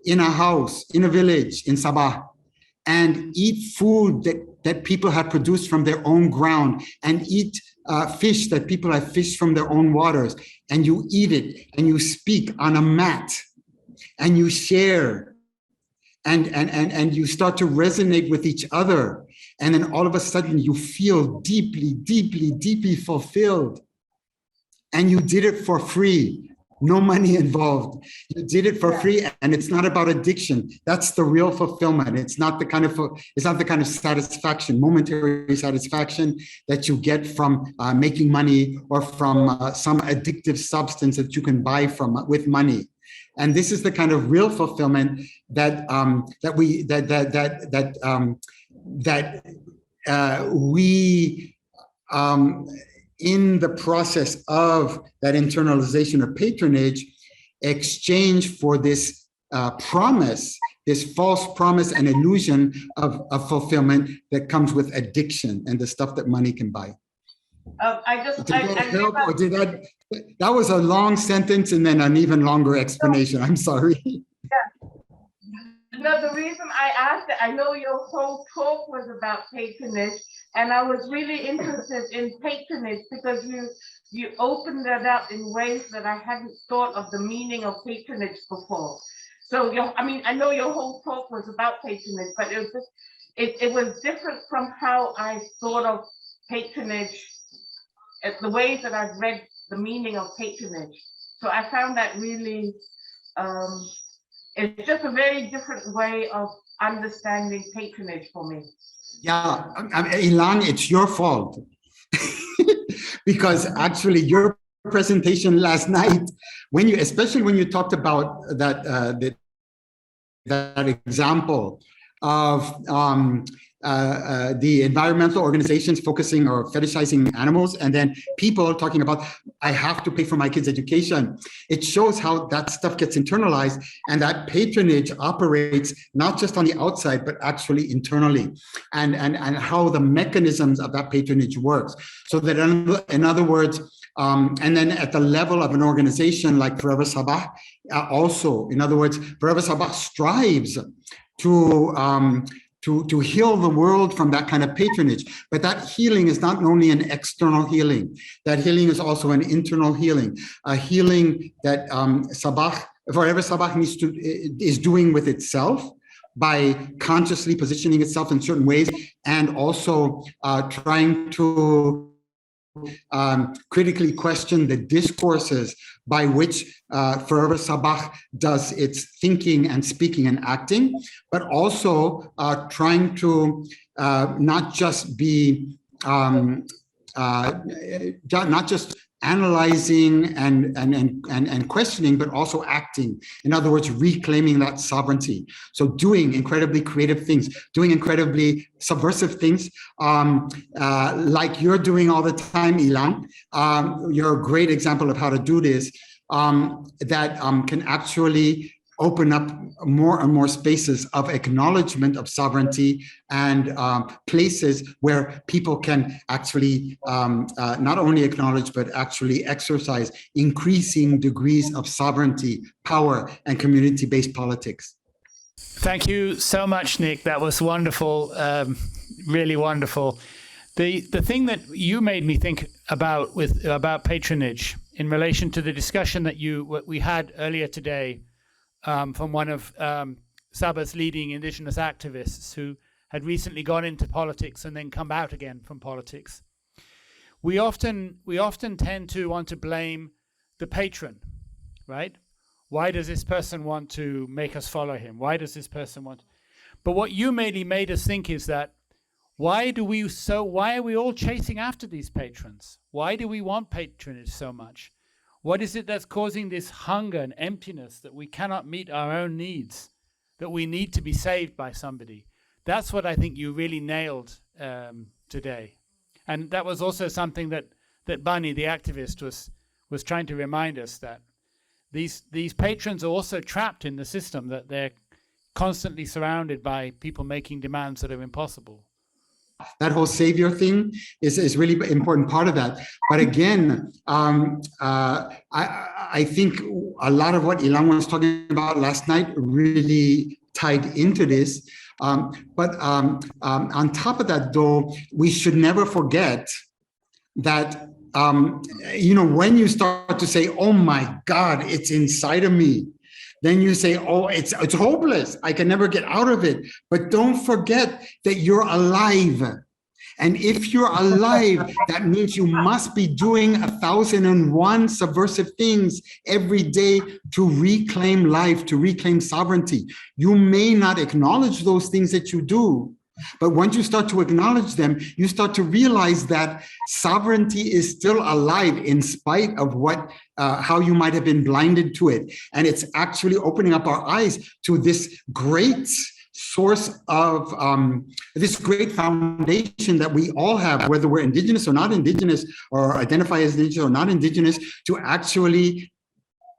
in a house, in a village, in Sabah, and eat food that people have produced from their own ground, and eat fish that people have fished from their own waters. And you eat it, and you speak on a mat, and you share, and you start to resonate with each other. And then all of a sudden you feel deeply, deeply, deeply fulfilled. And you did it for free, no money involved. You did it for free, and it's not about addiction. That's the real fulfillment. It's not the kind of satisfaction, momentary satisfaction that you get from making money, or from some addictive substance that you can buy with money. And this is the kind of real fulfillment that we in the process of that internalization of patronage exchange for this promise, this false promise and illusion of fulfillment that comes with addiction and the stuff that money can buy. That was a long sentence and then an even longer explanation. I'm sorry. Yeah. No, the reason I asked it, I know your whole talk was about patronage, and I was really interested in patronage because you opened it up in ways that I hadn't thought of the meaning of patronage before. So I know your whole talk was about patronage, but it was different from how I thought of patronage, the ways that I've read the meaning of patronage. So I found that really, it's just a very different way of understanding patronage for me. Yeah, Ilan, it's your fault. Because actually your presentation last night, especially when you talked about that example of the environmental organizations focusing or fetishizing animals, and then people talking about, I have to pay for my kids' education. It shows how that stuff gets internalized, and that patronage operates not just on the outside, but actually internally, and how the mechanisms of that patronage works. So that in other words, and then at the level of an organization like Forever Sabah, also, in other words, Forever Sabah strives to heal the world from that kind of patronage. But that healing is not only an external healing, that healing is also an internal healing, a healing that Forever Sabah is doing with itself by consciously positioning itself in certain ways, and also trying to critically question the discourses by which Forever Sabah does its thinking and speaking and acting, but also trying to not just be not just analyzing and questioning, but also acting. In other words, reclaiming that sovereignty. So doing incredibly creative things, doing incredibly subversive things, like you're doing all the time, Ilan. You're a great example of how to do this, that can actually open up more and more spaces of acknowledgement of sovereignty, and places where people can actually not only acknowledge, but actually exercise increasing degrees of sovereignty, power, and community-based politics. Thank you so much, Nick. That was wonderful, really wonderful. The thing that you made me think about patronage in relation to the discussion that we had earlier today, from one of Sabah's leading indigenous activists who had recently gone into politics and then come out again from politics. We often tend to want to blame the patron, right? Why does this person want to make us follow him? Why does this person want? But what you mainly made us think is that why are we all chasing after these patrons? Why do we want patronage so much? What is it that's causing this hunger and emptiness that we cannot meet our own needs, that we need to be saved by somebody? That's what I think you really nailed today. And that was also something that Bunny, the activist, was trying to remind us, that these patrons are also trapped in the system, that they're constantly surrounded by people making demands that are impossible. That whole savior thing is really important part of that. But again, I think a lot of what Ilan was talking about last night really tied into this. But on top of that, though, we should never forget that, when you start to say, oh my God, it's inside of me, then you say, oh, it's hopeless. I can never get out of it. But don't forget that you're alive. And if you're alive, that means you must be doing 1,001 subversive things every day to reclaim life, to reclaim sovereignty. You may not acknowledge those things that you do, but once you start to acknowledge them, you start to realize that sovereignty is still alive in spite of how you might have been blinded to it. And it's actually opening up our eyes to this great source of this great foundation that we all have, whether we're indigenous or not indigenous, or identify as indigenous or not indigenous, to actually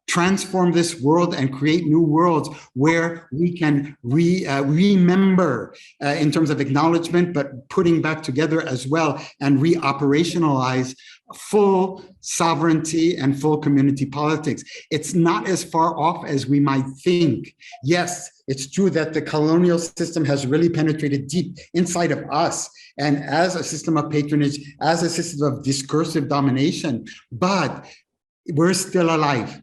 transform this world and create new worlds where we can remember in terms of acknowledgement, but putting back together as well, and reoperationalize full sovereignty and full community politics. It's not as far off as we might think. Yes, it's true that the colonial system has really penetrated deep inside of us, and as a system of patronage, as a system of discursive domination, but we're still alive.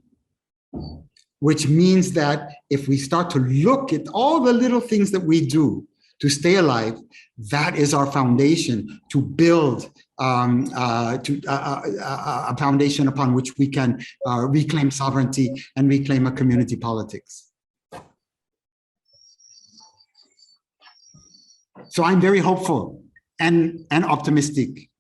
Which means that if we start to look at all the little things that we do to stay alive, that is our foundation to build a foundation upon which we can reclaim sovereignty and reclaim a community politics. So I'm very hopeful and optimistic